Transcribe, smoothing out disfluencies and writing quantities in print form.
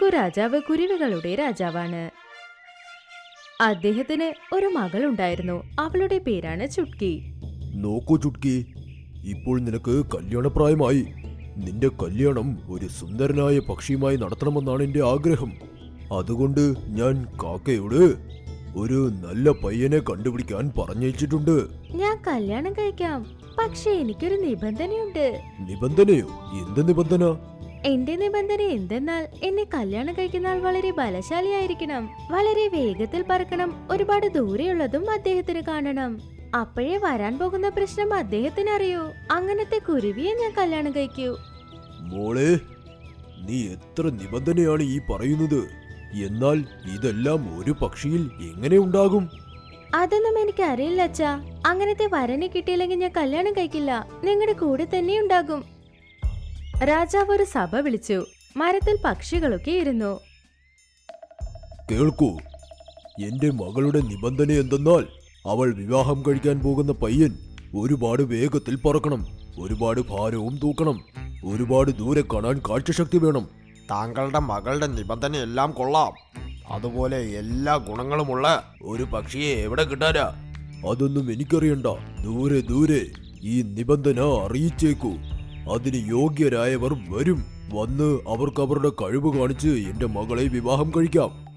രാജാവ് കുരുവികളുടെ രാജാവാണ്. അദ്ദേഹത്തിന് ഒരു മകളുണ്ടായിരുന്നു. അവളുടെ പേരാണ് ചുട്കി. നോക്കൂ ചുട്കി, ഇപ്പോൾ നിനക്ക് കല്യാണപ്രായമായി. നിന്റെ കല്യാണം ഒരു സുന്ദരനായ പക്ഷിയുമായി നടത്തണമെന്നാണ് എന്റെ ആഗ്രഹം. അതുകൊണ്ട് ഞാൻ കാക്കയോട് ഒരു നല്ല പയ്യനെ കണ്ടുപിടിക്കാൻ പറഞ്ഞയച്ചിട്ടുണ്ട്. ഞാൻ കല്യാണം കഴിക്കാം, പക്ഷെ എനിക്കൊരു നിബന്ധനയുണ്ട്. നിബന്ധനയോ? എന്ത് നിബന്ധന? എന്റെ നിബന്ധന എന്തെന്നാൽ എന്നെ കല്യാണം കഴിക്കുന്ന ആൾ വളരെ ബലശാലിയായിരിക്കണം, വളരെ വേഗത്തിൽ പറക്കണം, ഒരുപാട് ദൂരെയുള്ളതും അദ്ദേഹത്തിന് കാണണം. അപ്പോഴേ വരാൻ പോകുന്ന പ്രശ്നം അദ്ദേഹത്തിന് അറിയൂ. അങ്ങനത്തെ കുരുവിയെ ഞാൻ കല്യാണം കഴിക്കൂ. മോളെ, നീ എത്ര നിബന്ധനയാണ് ഈ പറയുന്നത്? എന്നാൽ ഇതെല്ലാം ഒരു പക്ഷിയിൽ എങ്ങനെ ഉണ്ടാകും? അതൊന്നും എനിക്ക് അറിയില്ല അച്ഛാ. അങ്ങനത്തെ വരനെ കിട്ടിയില്ലെങ്കിൽ ഞാൻ കല്യാണം കഴിക്കില്ല. നിങ്ങളുടെ കൂടെ തന്നെ ഉണ്ടാകും. രാജാവ് ഒരു സഭ വിളിച്ചു. മരത്തിൽ പക്ഷികളൊക്കെ ഇരുന്നു. കേൾക്കൂ, എന്റെ മകളുടെ നിബന്ധന എന്തെന്നാൽ അവൾ വിവാഹം കഴിക്കാൻ പോകുന്ന പയ്യൻ ഒരുപാട് വേഗത്തിൽ പറക്കണം, ഒരുപാട് ഭാരവും തൂക്കണം, ഒരുപാട് ദൂരെ കാണാൻ കാഴ്ചശക്തി വേണം. താങ്കളുടെ മകളുടെ നിബന്ധനയെല്ലാം കൊള്ളാം. അതുപോലെ എല്ലാ ഗുണങ്ങളുമുള്ള ഒരു പക്ഷിയെ എവിടെ കിട്ടാനാ? അതൊന്നും എനിക്കറിയണ്ട. ദൂരെ ദൂരെ ഈ നിബന്ധന അറിയിച്ചേക്കൂ. അതിന് യോഗ്യരായവർ വരും. വന്ന് അവർക്ക് അവരുടെ കഴിവ് കാണിച്ച് എന്റെ മകളെ വിവാഹം കഴിക്കാം.